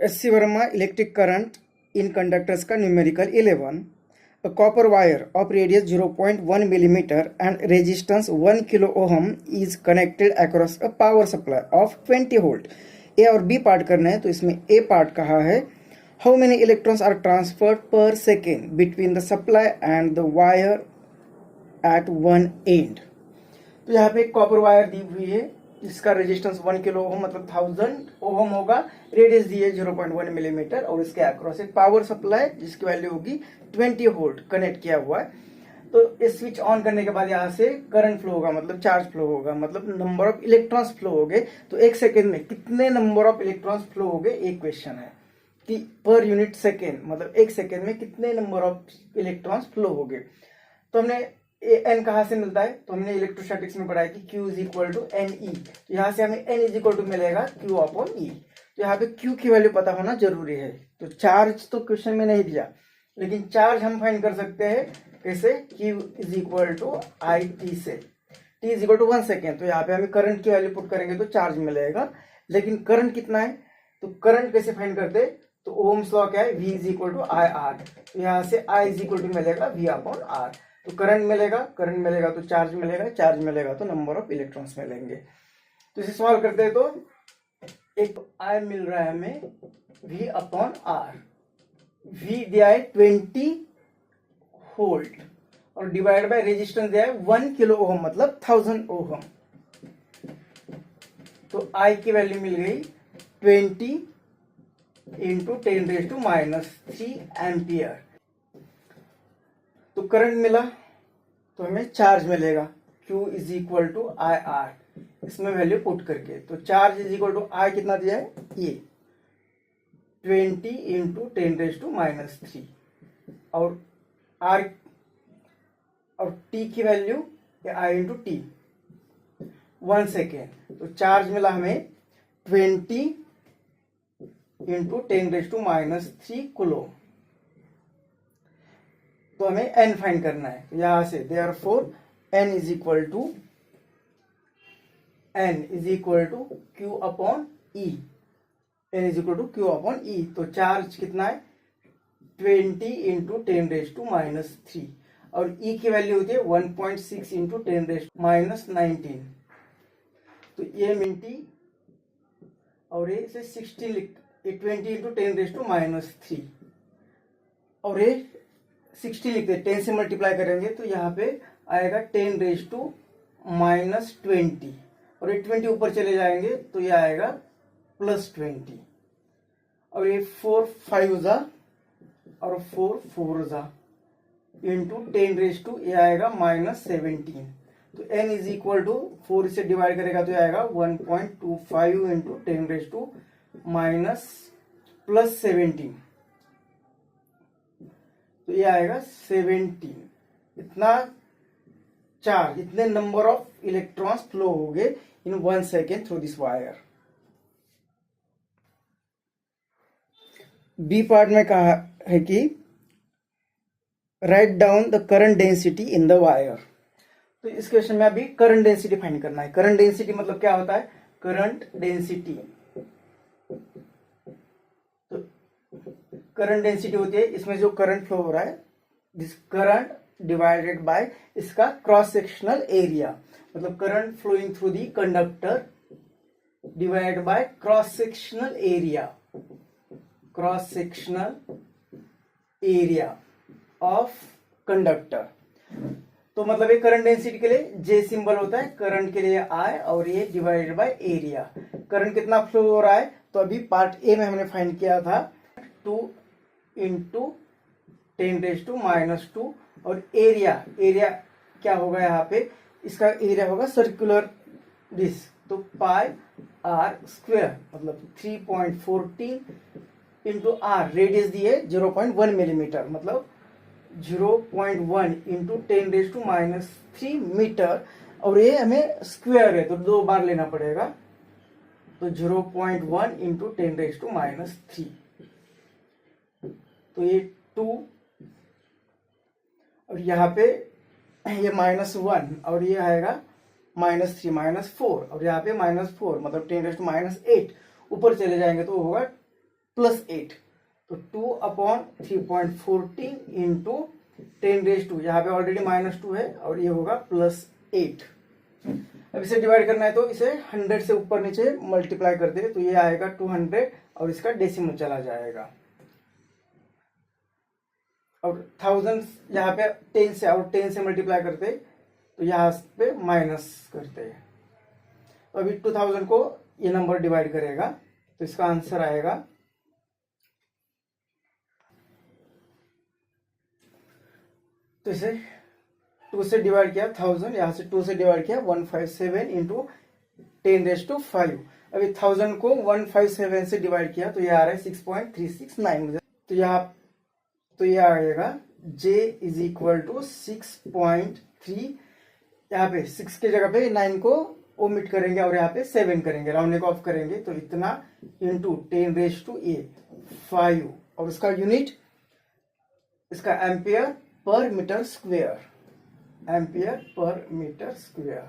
S C Verma electric current in conductors का numerical 11. A copper wire of radius 0.1 millimeter and resistance 1 kilo ohm is connected across a power supply of 20 volt. ए और B part करना है, तो इसमें ए part कहा है how many electrons are transferred per second between the supply and the wire at one end. तो यहाँ पे एक कॉपर वायर दी हुई है जिसका रेजिस्टेंस 1 किलो ओम मतलब 1000 ओम होगा, रेडियस दी है 0.1 मिलीमीटर और इसके अक्रॉस एक पावर सप्लाई जिसकी वैल्यू होगी 20 वोल्ट कनेक्ट किया हुआ है. तो इस स्विच ऑन करने के बाद यहाँ से करंट फ्लो होगा, मतलब चार्ज फ्लो होगा, मतलब नंबर ऑफ इलेक्ट्रॉन्स फ्लो हो गए. तो एक सेकेंड में कितने नंबर ऑफ इलेक्ट्रॉन्स फ्लो हो गए, एक क्वेश्चन है कि पर यूनिट सेकेंड मतलब एक सेकेंड में कितने नंबर ऑफ इलेक्ट्रॉन्स फ्लो हो गए. तो हमने एन कहाँ से मिलता है, तो हमने इलेक्ट्रोस्टैटिक्स में पढ़ा है कि Q is equal to N E. तो यहाँ से हमें N इज इक्वल टू मिलेगा Q अपॉन E. तो यहाँ पे Q की वैल्यू पता होना जरूरी है. तो चार्ज तो क्वेश्चन में नहीं दिया, लेकिन चार्ज हम फाइंड कर सकते हैं कैसे, Q is equal to I T से. T is equal to 1 second. तो यहाँ पे हमें करंट की वैल्यू पुट करेंगे तो चार्ज मिलेगा, लेकिन करंट कितना है, तो करंट कैसे फाइंड करते, तो ओम्स लॉ क्या है, V is equal to I R. तो यहाँ से I इज इक्वल टू मिलेगा V अपॉन आर. तो करंट मिलेगा, करंट मिलेगा तो चार्ज मिलेगा, चार्ज मिलेगा तो नंबर ऑफ इलेक्ट्रॉन्स मिलेंगे. तो इसे सॉल्व करते हैं तो एक I मिल रहा है हमें V अपॉन आर. V दिया है 20 वोल्ट और डिवाइड बाय रेजिस्टेंस दिया है 1 किलो ओम मतलब 1000 ओम. तो I की वैल्यू मिल गई 20 इंटू 10⁻³ एम्पियर. तो करंट मिला तो हमें चार्ज मिलेगा Q is equal to I R, इसमें वैल्यू पुट करके. तो charge is equal to I कितना दिया है, ये 20 इंटू 10⁻³ और आर और टी की वैल्यू आई इंटू टी 1 सेकेंड. तो चार्ज मिला हमें 20 इंटू 10⁻³ किलो. तो हमें n फाइंड करना है. तो यहां से therefore n is equal to Q upon E. n is equal to Q upon E. तो चार्ज कितना है 20 इंटू 10⁻³ और E की वैल्यू होती है 1.6 इंटू 10⁻19. तो ये मिनटी और ये 16 20 इंटू 10⁻³ और ये 60 लिखते हैं, 10 से मल्टीप्लाई करेंगे तो यहाँ पे आएगा 10⁻20 और ये 20 ऊपर चले जाएंगे तो ये आएगा +20 और ये 4 5 जा और 4 4 जा इंटू 10⁻, ये आएगा -17. तो n इज इक्वल टू 4 से डिवाइड करेगा तो ये आएगा 1.25 इंटू 10⁻+17. तो ये आएगा 17. इतना चार्ज, इतने नंबर ऑफ इलेक्ट्रॉन्स फ्लो हो गए in 1 second through this wire. B part में कहा है कि write down the current density in the wire. तो इस क्वेश्चन में अभी करंट डेंसिटी फाइंड करना है. करंट डेंसिटी मतलब क्या होता है, करंट डेंसिटी. तो करंट डेंसिटी होती है इसमें जो करंट फ्लो हो रहा है, दिस करंट डिवाइडेड बाय इसका क्रॉस सेक्शनल एरिया, मतलब current flowing through the conductor divided by cross sectional area, cross sectional area of conductor. तो मतलब ये करंट डेंसिटी के लिए J सिंबल होता है, करंट के लिए I और ये डिवाइडेड बाय एरिया. करंट कितना फ्लो हो रहा है, तो अभी पार्ट ए में हमने फाइंड किया था 2 इंटू 10⁻² और एरिया क्या होगा, यहाँ पे इसका एरिया होगा सर्कुलर डिस्क. तो पाई आर स्क्वायर मतलब 3.14 इंटू आर, रेडियस दी है 0.1 मिलीमीटर मतलब 0.1 इंटू 10⁻³ मीटर और ये हमें स्क्वायर है तो 2 बार लेना पड़ेगा. तो 0.1 इंटू 10⁻³ तो ये 2 और यहाँ पे ये -1 और ये आएगा -3 -4 और यहाँ पे -4 मतलब 10⁻8 ऊपर चले जाएंगे तो होगा +8, तो 2/3.40 इंटू 10⁻², यहाँ पे ऑलरेडी -2 है और ये होगा +8। अब इसे डिवाइड करना है तो इसे 100 से ऊपर नीचे मल्टीप्लाई कर दे, तो ये आएगा 200 और इसका डेसिमल चला जाएगा। और 1000 यहाँ पे 10 से और 10 से मल्टीप्लाई करते तो यहाँ पे माइनस करते हैं, तो अभी 2000 को ये नंबर डिवाइड करेगा तो इसका आंसर आएगा, तो इसे 2 से डिवाइड किया 1000, यहाँ से 2 से डिवाइड किया 157 इंटू 10⁵5। अभी 1000 को 157 से डिवाइड किया तो ये आ रहा है 6.369। तो ये आएगा J इज इक्वल टू 6.3, यहाँ पे 6 के जगह पे 9 को ओमिट करेंगे और यहाँ पे 7 करेंगे, राउंडिंग ऑफ करेंगे, तो इतना इंटू 10⁵5 और इसका यूनिट, इसका ampere per metre square, ampere per metre square.